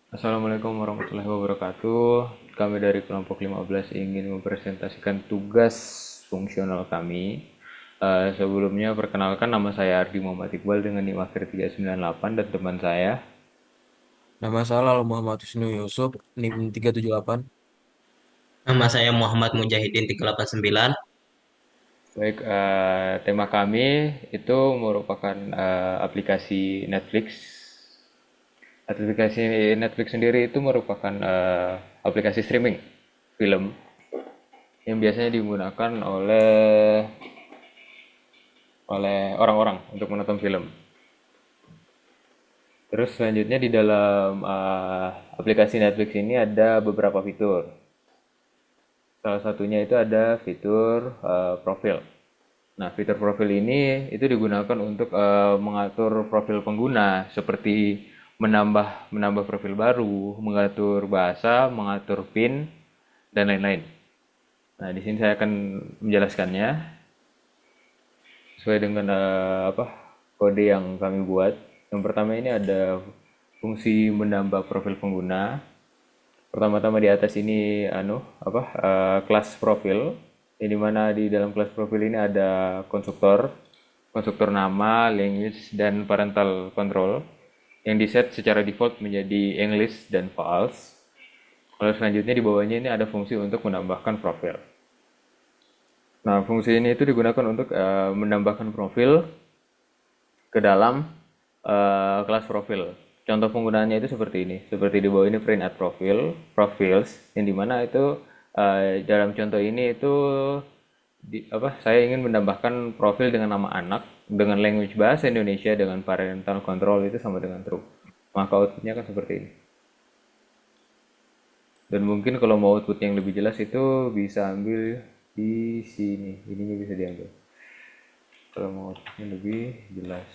Assalamualaikum warahmatullahi wabarakatuh. Kami dari kelompok 15 ingin mempresentasikan tugas fungsional kami. Sebelumnya perkenalkan, nama saya Ardi Muhammad Iqbal dengan NIM akhir 398 dan teman saya. Nama saya Lala Muhammad Wisnu Yusuf, NIM 378. Nama saya Muhammad Mujahidin 389. Baik, tema kami itu merupakan aplikasi Netflix. Aplikasi Netflix sendiri itu merupakan aplikasi streaming film yang biasanya digunakan oleh orang-orang untuk menonton film. Terus selanjutnya di dalam aplikasi Netflix ini ada beberapa fitur. Salah satunya itu ada fitur profil. Nah, fitur profil ini itu digunakan untuk mengatur profil pengguna seperti menambah menambah profil baru, mengatur bahasa, mengatur PIN dan lain-lain. Nah, di sini saya akan menjelaskannya sesuai dengan kode yang kami buat. Yang pertama ini ada fungsi menambah profil pengguna. Pertama-tama di atas ini kelas profil. Yang dimana di dalam kelas profil ini ada konstruktor nama, language, dan parental control yang diset secara default menjadi English dan false. Lalu selanjutnya di bawahnya ini ada fungsi untuk menambahkan profil. Nah, fungsi ini itu digunakan untuk menambahkan profil ke dalam kelas profil. Contoh penggunaannya itu seperti ini. Seperti di bawah ini print at profile, profiles, yang dimana itu dalam contoh ini itu saya ingin menambahkan profil dengan nama anak, dengan language bahasa Indonesia, dengan parental control itu sama dengan true. Maka outputnya kan seperti ini. Dan mungkin kalau mau output yang lebih jelas itu bisa ambil di sini. Ininya bisa diambil. Kalau mau outputnya lebih jelas.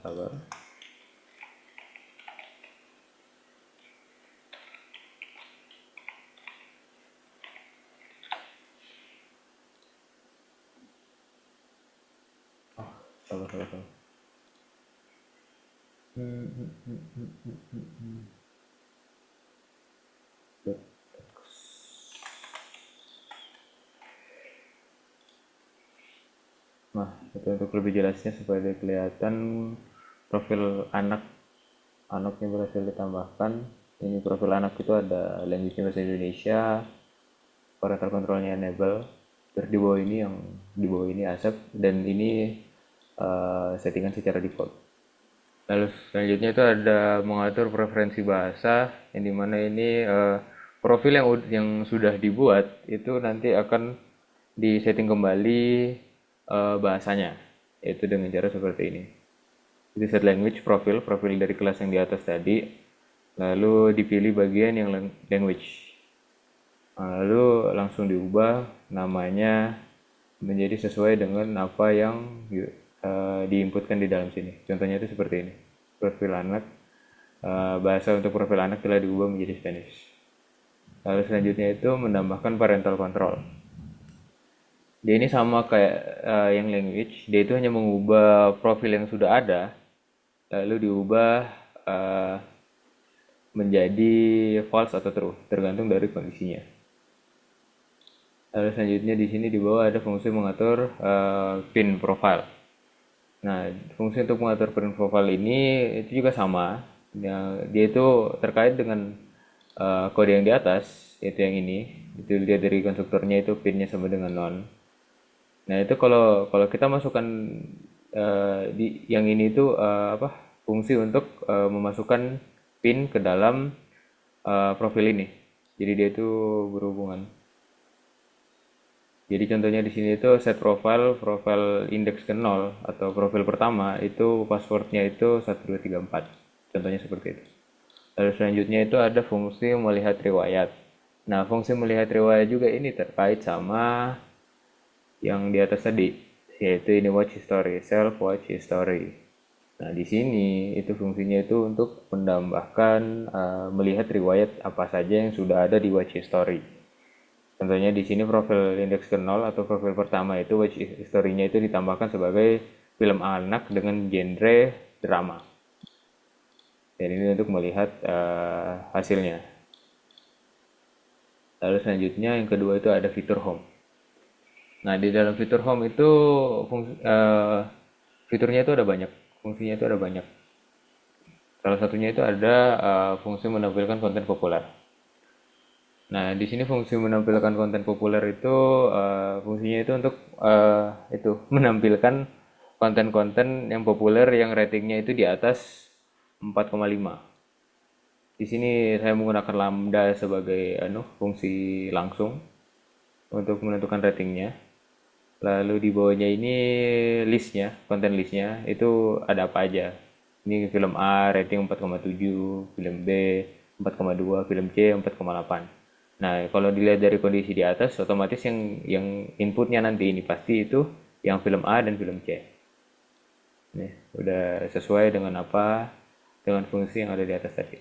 Sabar. Sabar, sabar, sabar. Nah, itu untuk lebih jelasnya supaya dia kelihatan profil anaknya berhasil ditambahkan. Ini profil anak itu ada language bahasa Indonesia, parental controlnya enable. Terus di bawah ini asap dan ini settingan secara default. Lalu selanjutnya itu ada mengatur preferensi bahasa yang dimana ini profil yang sudah dibuat itu nanti akan disetting kembali bahasanya, yaitu dengan cara seperti ini. Itu set language profil dari kelas yang di atas tadi, lalu dipilih bagian yang language. Lalu langsung diubah namanya menjadi sesuai dengan apa yang diinputkan di dalam sini. Contohnya itu seperti ini. Profil anak, bahasa untuk profil anak telah diubah menjadi Spanish. Lalu selanjutnya itu menambahkan parental control. Dia ini sama kayak yang language, dia itu hanya mengubah profil yang sudah ada, lalu diubah eh, menjadi false atau true, tergantung dari kondisinya. Lalu selanjutnya di sini di bawah ada fungsi mengatur pin profile. Nah, fungsi untuk mengatur pin profile ini itu juga sama. Dia itu terkait dengan kode yang di atas, yaitu yang ini. Itu lihat dari konstruktornya itu pinnya sama dengan non. Nah, itu kalau kalau kita masukkan di yang ini itu fungsi untuk memasukkan pin ke dalam profil ini. Jadi dia itu berhubungan. Jadi contohnya di sini itu set profile index ke 0 atau profil pertama itu passwordnya itu 1234. Contohnya seperti itu. Lalu selanjutnya itu ada fungsi melihat riwayat. Nah, fungsi melihat riwayat juga ini terkait sama yang di atas tadi, yaitu ini watch history, self watch history. Nah, di sini itu fungsinya itu untuk menambahkan melihat riwayat apa saja yang sudah ada di watch history. Contohnya di sini profil indeks ke 0 atau profil pertama itu watch history-nya itu ditambahkan sebagai film anak dengan genre drama. Dan ini untuk melihat hasilnya. Lalu selanjutnya yang kedua itu ada fitur home. Nah, di dalam fitur home itu fiturnya itu ada banyak, fungsinya itu ada banyak. Salah satunya itu ada fungsi menampilkan konten populer. Nah, di sini fungsi menampilkan konten populer itu fungsinya itu untuk itu menampilkan konten-konten yang populer yang ratingnya itu di atas 4,5. Di sini saya menggunakan lambda sebagai fungsi langsung untuk menentukan ratingnya. Lalu di bawahnya ini listnya, konten listnya itu ada apa aja. Ini film A rating 4,7, film B 4,2, film C 4,8. Nah, kalau dilihat dari kondisi di atas, otomatis yang inputnya nanti ini pasti itu yang film A dan film C. Nih, udah sesuai dengan apa, dengan fungsi yang ada di atas tadi.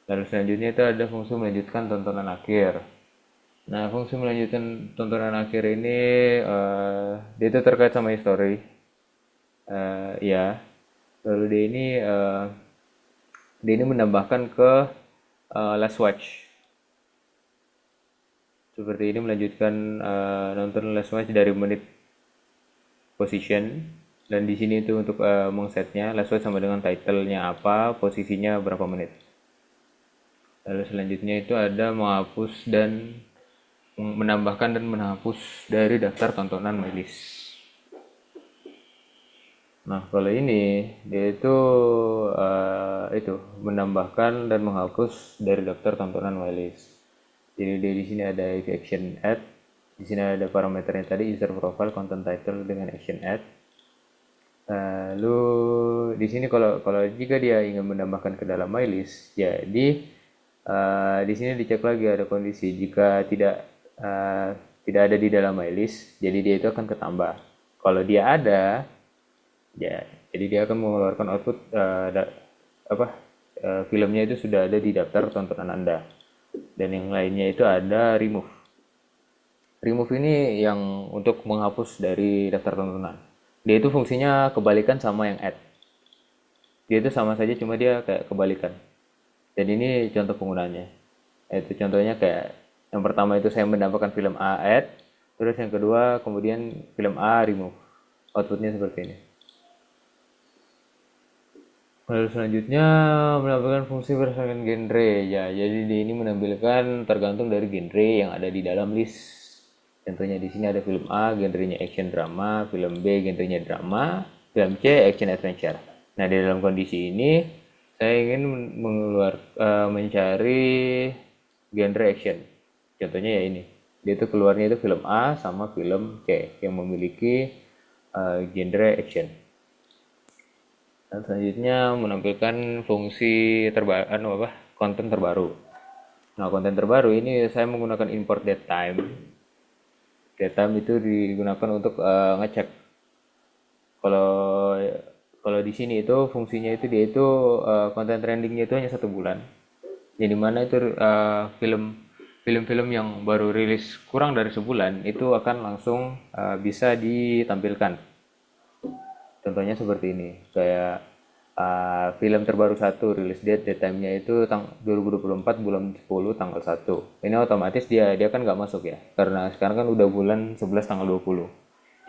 Lalu selanjutnya itu ada fungsi melanjutkan tontonan akhir. Nah, fungsi melanjutkan tontonan akhir ini dia itu terkait sama history. Ya, lalu dia ini menambahkan ke last watch. Seperti ini melanjutkan nonton last watch dari menit position, dan di sini itu untuk mengsetnya last watch sama dengan titlenya apa, posisinya berapa menit. Lalu selanjutnya itu ada menghapus dan menambahkan dan menghapus dari daftar tontonan playlist. Nah, kalau ini dia itu menambahkan dan menghapus dari daftar tontonan playlist. Jadi di sini ada if action add, di sini ada parameternya tadi user profile, content title dengan action add. Lalu di sini kalau jika dia ingin menambahkan ke dalam my list, jadi di sini dicek lagi ada kondisi jika tidak ada di dalam my list, jadi dia itu akan ketambah. Kalau dia ada, ya jadi dia akan mengeluarkan output filmnya itu sudah ada di daftar tontonan Anda. Dan yang lainnya itu ada remove. Remove ini yang untuk menghapus dari daftar tontonan. Dia itu fungsinya kebalikan sama yang add. Dia itu sama saja cuma dia kayak kebalikan. Dan ini contoh penggunaannya. Itu contohnya kayak yang pertama itu saya menambahkan film A add, terus yang kedua kemudian film A remove. Outputnya seperti ini. Lalu selanjutnya menampilkan fungsi berdasarkan genre. Ya, jadi ini menampilkan tergantung dari genre yang ada di dalam list. Contohnya di sini ada film A, genrenya action drama, film B, genrenya drama, film C, action adventure. Nah, di dalam kondisi ini saya ingin mencari genre action. Contohnya ya ini. Dia itu keluarnya itu film A sama film C yang memiliki genre action. Dan selanjutnya menampilkan fungsi konten terbaru. Nah, konten terbaru ini saya menggunakan import datetime. Datetime itu digunakan untuk ngecek. Kalau kalau di sini itu fungsinya itu dia itu konten trendingnya itu hanya 1 bulan. Jadi mana itu film-film yang baru rilis kurang dari sebulan itu akan langsung bisa ditampilkan. Contohnya seperti ini, kayak film terbaru satu rilis date-nya itu 2024 bulan 10 tanggal 1. Ini otomatis dia kan nggak masuk ya, karena sekarang kan udah bulan 11 tanggal 20.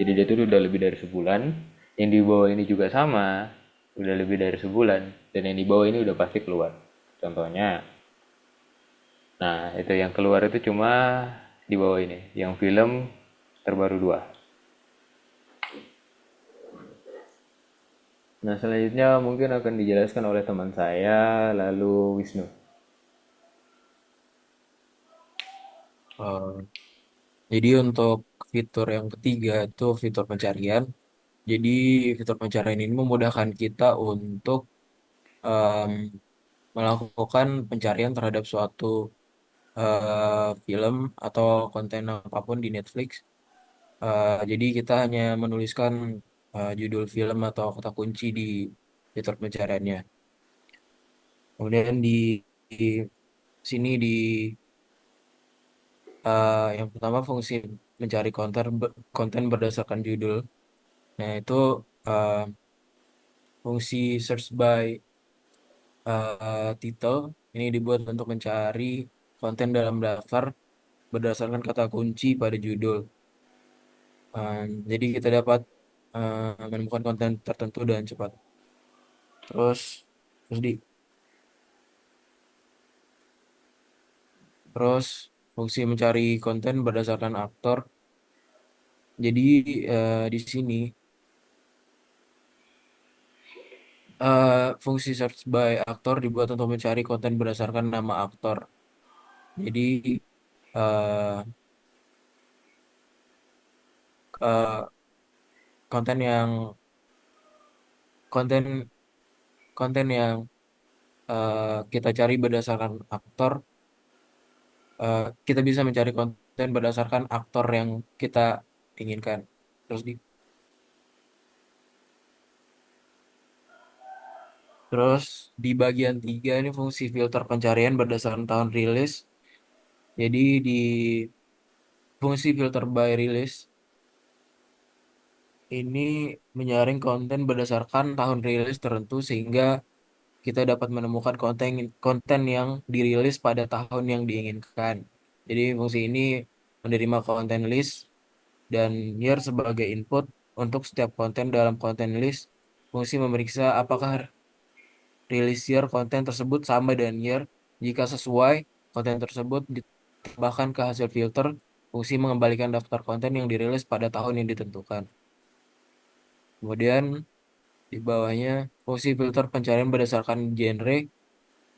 Jadi dia itu udah lebih dari sebulan. Yang di bawah ini juga sama, udah lebih dari sebulan, dan yang di bawah ini udah pasti keluar. Contohnya, nah itu yang keluar itu cuma di bawah ini, yang film terbaru 2. Nah, selanjutnya mungkin akan dijelaskan oleh teman saya, lalu Wisnu. Eh, jadi untuk fitur yang ketiga itu fitur pencarian. Jadi fitur pencarian ini memudahkan kita untuk em, melakukan pencarian terhadap suatu film atau konten apapun di Netflix. Jadi kita hanya menuliskan judul film atau kata kunci di fitur pencariannya. Kemudian di sini Yang pertama fungsi mencari konten berdasarkan judul. Nah, itu eh, fungsi search by title ini dibuat untuk mencari konten dalam daftar berdasarkan kata kunci pada judul. Jadi kita dapat menemukan konten tertentu dengan cepat. Terus, terus di terus fungsi mencari konten berdasarkan aktor. Jadi di sini fungsi search by aktor dibuat untuk mencari konten berdasarkan nama aktor. Jadi eh, eh, konten yang konten konten yang kita cari berdasarkan aktor, kita bisa mencari konten berdasarkan aktor yang kita inginkan. Terus terus di bagian 3 ini fungsi filter pencarian berdasarkan tahun rilis. Jadi di fungsi filter by release ini menyaring konten berdasarkan tahun rilis tertentu sehingga kita dapat menemukan konten konten yang dirilis pada tahun yang diinginkan. Jadi fungsi ini menerima konten list dan year sebagai input untuk setiap konten dalam konten list. Fungsi memeriksa apakah rilis year konten tersebut sama dengan year. Jika sesuai, konten tersebut ditambahkan ke hasil filter. Fungsi mengembalikan daftar konten yang dirilis pada tahun yang ditentukan. Kemudian di bawahnya fungsi filter pencarian berdasarkan genre.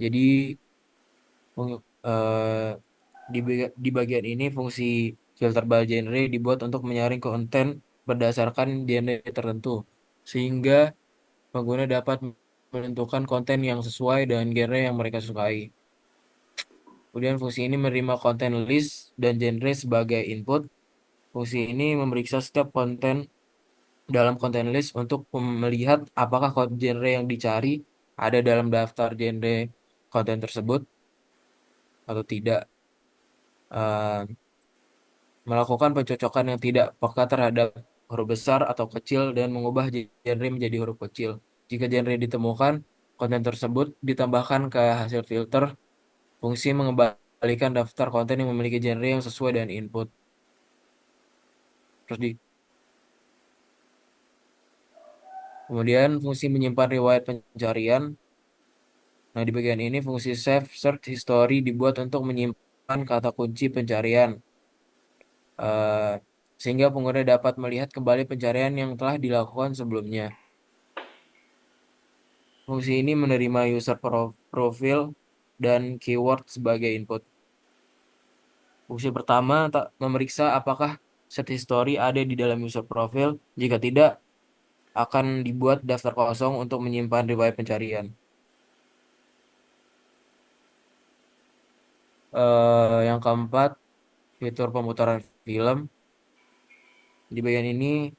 Jadi di bagian ini fungsi filter by genre dibuat untuk menyaring konten berdasarkan genre tertentu, sehingga pengguna dapat menentukan konten yang sesuai dengan genre yang mereka sukai. Kemudian fungsi ini menerima konten list dan genre sebagai input. Fungsi ini memeriksa setiap konten dalam konten list untuk melihat apakah genre yang dicari ada dalam daftar genre konten tersebut atau tidak. Eh, Melakukan pencocokan yang tidak peka terhadap huruf besar atau kecil dan mengubah genre menjadi huruf kecil. Jika genre ditemukan, konten tersebut ditambahkan ke hasil filter. Fungsi mengembalikan daftar konten yang memiliki genre yang sesuai dengan input. Terus kemudian fungsi menyimpan riwayat pencarian. Nah, di bagian ini fungsi save search history dibuat untuk menyimpan kata kunci pencarian. eh, Sehingga pengguna dapat melihat kembali pencarian yang telah dilakukan sebelumnya. Fungsi ini menerima user profil dan keyword sebagai input. Fungsi pertama tak memeriksa apakah set history ada di dalam user profil. Jika tidak, akan dibuat daftar kosong untuk menyimpan riwayat pencarian. Yang keempat, fitur pemutaran film. Di bagian ini,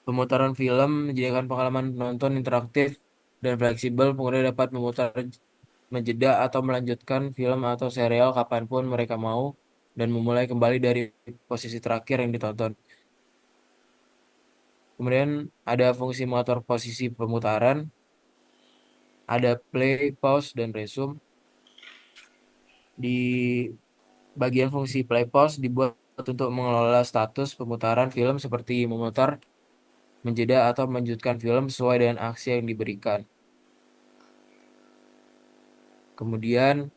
pemutaran film menjadikan pengalaman nonton interaktif dan fleksibel. Pengguna dapat memutar menjeda atau melanjutkan film atau serial kapanpun mereka mau dan memulai kembali dari posisi terakhir yang ditonton. Kemudian ada fungsi mengatur posisi pemutaran, ada play, pause, dan resume. Di bagian fungsi play pause dibuat untuk mengelola status pemutaran film seperti memutar, menjeda, atau melanjutkan film sesuai dengan aksi yang diberikan. Kemudian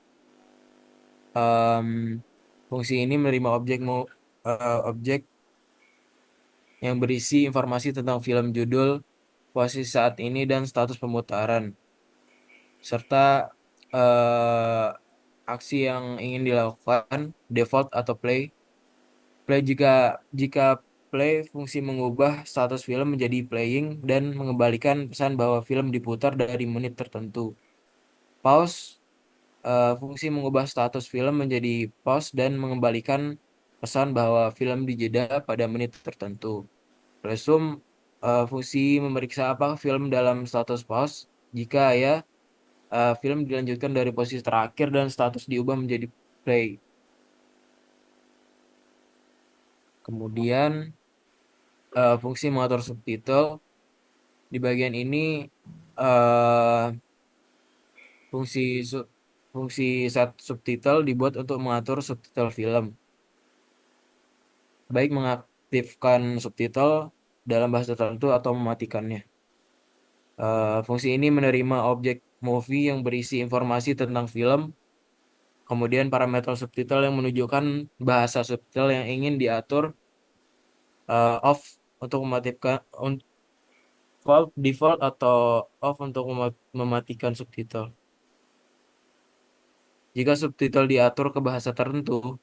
em, fungsi ini menerima objek yang berisi informasi tentang film judul, posisi saat ini, dan status pemutaran, serta eh, aksi yang ingin dilakukan, default atau play. Play jika play fungsi mengubah status film menjadi playing dan mengembalikan pesan bahwa film diputar dari menit tertentu. Pause fungsi mengubah status film menjadi pause dan mengembalikan pesan bahwa film dijeda pada menit tertentu. Resume fungsi memeriksa apakah film dalam status pause. Jika ya, film dilanjutkan dari posisi terakhir dan status diubah menjadi play. Kemudian fungsi mengatur subtitle di bagian ini eh fungsi su- fungsi subtitle dibuat untuk mengatur subtitle film, baik mengaktifkan subtitle dalam bahasa tertentu atau mematikannya. Fungsi ini menerima objek movie yang berisi informasi tentang film, kemudian parameter subtitle yang menunjukkan bahasa subtitle yang ingin diatur, off untuk mematikan, default atau off untuk mematikan subtitle. Jika subtitle diatur ke bahasa tertentu,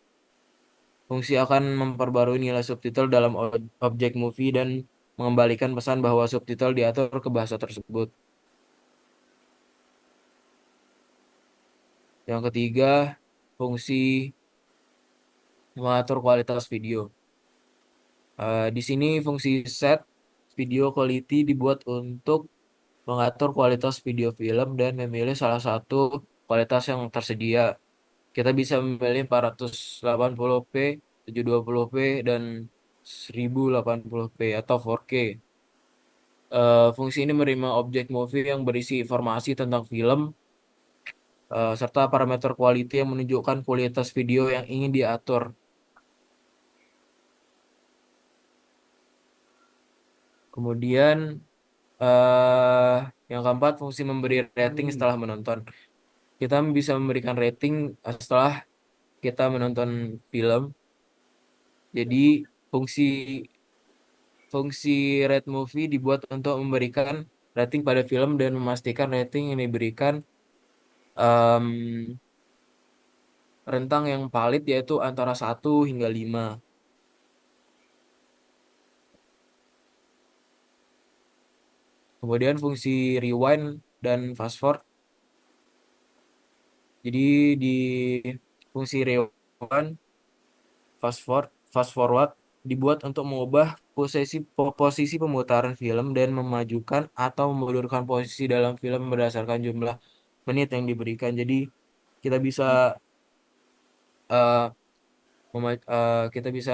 fungsi akan memperbarui nilai subtitle dalam objek movie dan mengembalikan pesan bahwa subtitle diatur ke bahasa tersebut. Yang ketiga, fungsi mengatur kualitas video. Di sini fungsi set video quality dibuat untuk mengatur kualitas video film dan memilih salah satu kualitas yang tersedia. Kita bisa memilih 480p, 720p, dan 1080p atau 4K. Fungsi ini menerima objek movie yang berisi informasi tentang film, serta parameter quality yang menunjukkan kualitas video yang ingin diatur. Kemudian eh yang keempat, fungsi memberi rating setelah menonton. Kita bisa memberikan rating setelah kita menonton film. Jadi fungsi fungsi rate movie dibuat untuk memberikan rating pada film dan memastikan rating yang diberikan em, rentang yang valid yaitu antara 1 hingga 5. Kemudian fungsi rewind dan fast forward. Jadi di fungsi rewind, fast forward dibuat untuk mengubah posisi pemutaran film dan memajukan atau memundurkan posisi dalam film berdasarkan jumlah menit yang diberikan. Jadi kita bisa eh, kita bisa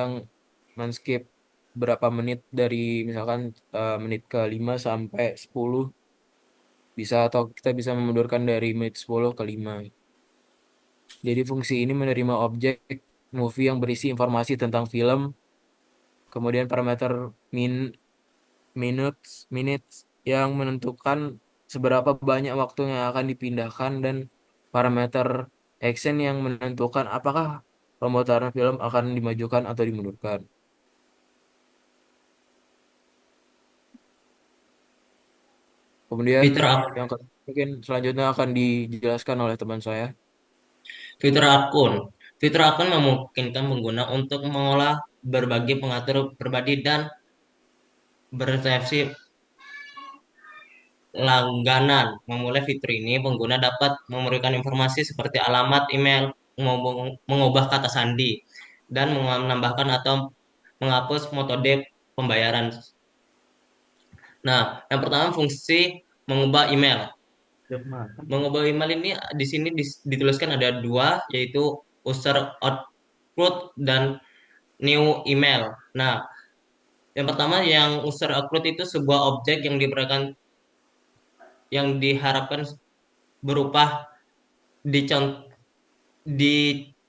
men-skip berapa menit dari misalkan menit ke 5 sampai 10 bisa, atau kita bisa memundurkan dari menit 10 ke 5. Jadi fungsi ini menerima objek movie yang berisi informasi tentang film, kemudian parameter min minutes yang menentukan seberapa banyak waktu yang akan dipindahkan, dan parameter action yang menentukan apakah pemutaran film akan dimajukan atau dimundurkan. Kemudian Fitur ak- mungkin selanjutnya akan dijelaskan oleh teman saya. fitur akun. Fitur akun memungkinkan pengguna untuk mengolah berbagai pengatur pribadi dan berresepsi langganan. Memulai fitur ini, pengguna dapat memberikan informasi seperti alamat email, mengubah kata sandi, dan menambahkan atau menghapus metode pembayaran. Nah, yang pertama fungsi mengubah email. Mengubah email ini di sini dituliskan ada dua, yaitu user output dan new email. Nah, yang pertama yang user output itu sebuah objek yang diberikan yang diharapkan berupa di di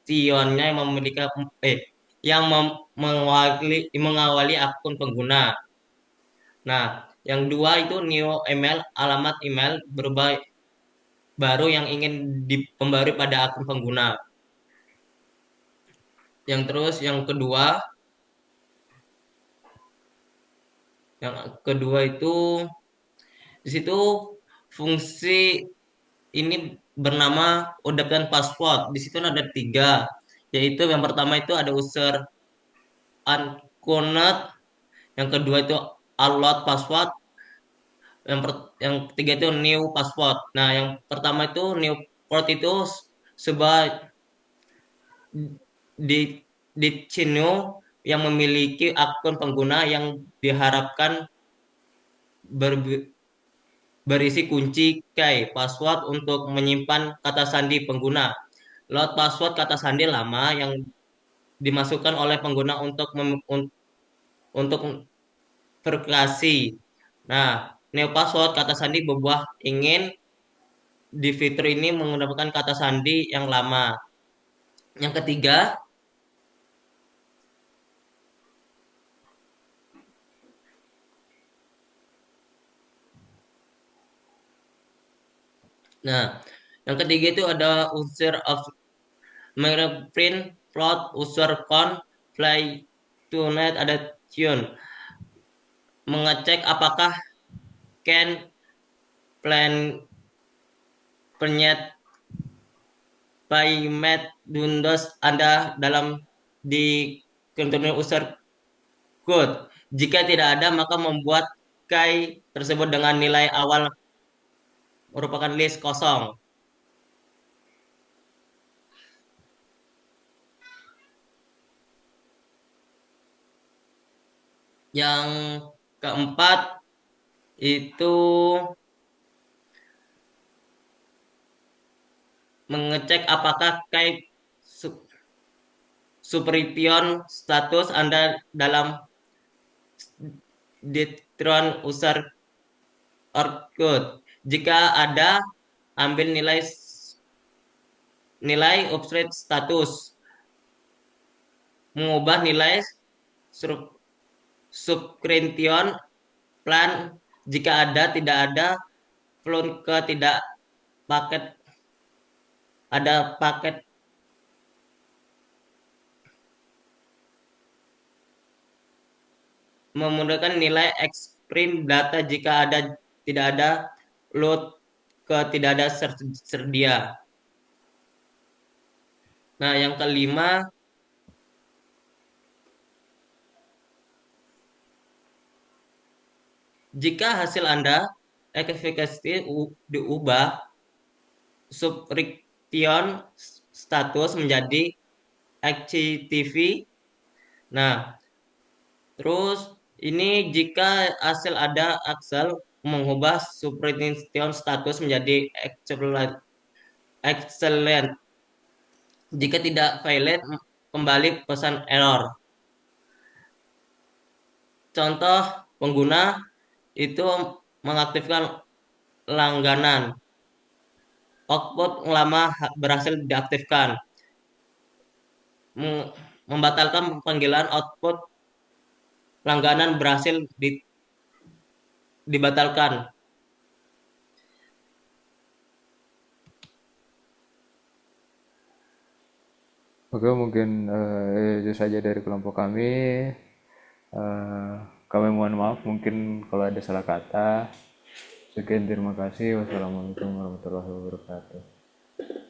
tionnya yang memiliki eh yang mengawali akun pengguna. Nah, yang dua itu new email, alamat email berubah baru yang ingin diperbarui pada akun pengguna. Yang kedua itu di situ fungsi ini bernama ODAP dan password. Di situ ada tiga, yaitu yang pertama itu ada user unconnect, yang kedua itu allowed password, yang ketiga itu new password. Nah, yang pertama itu new password itu sebuah di di channel yang memiliki akun pengguna yang diharapkan ber- berisi kunci key password untuk menyimpan kata sandi pengguna. Load password kata sandi lama yang dimasukkan oleh pengguna untuk verifikasi. Nah, new password kata sandi berbuah ingin di fitur ini menggunakan kata sandi yang lama. Yang ketiga, nah, yang ketiga itu ada unsur of print float user count fly to net ada tune mengecek apakah can plan penyet payment Windows Anda dalam di kontainer user code. Jika tidak ada, maka membuat key tersebut dengan nilai awal merupakan list kosong. Yang keempat itu mengecek apakah key subscription status Anda dalam Detron user code. Jika ada, ambil nilai upgrade status, mengubah nilai subscription plan jika ada, tidak ada, clone ke tidak paket ada paket memudahkan nilai exprim data jika ada tidak ada load ke tidak ada sedia. Nah, yang kelima jika hasil Anda verifikasi diubah subscription status menjadi HTTP. Nah, terus ini jika hasil ada Axel mengubah subscription status menjadi excellent. Jika tidak valid, kembali pesan error. Contoh pengguna itu mengaktifkan langganan. Output lama berhasil diaktifkan. Membatalkan panggilan output langganan berhasil dibatalkan. Oke, mungkin itu saja dari kelompok kami. Eh, Kami mohon maaf mungkin kalau ada salah kata. Sekian, terima kasih. Wassalamualaikum warahmatullahi wabarakatuh.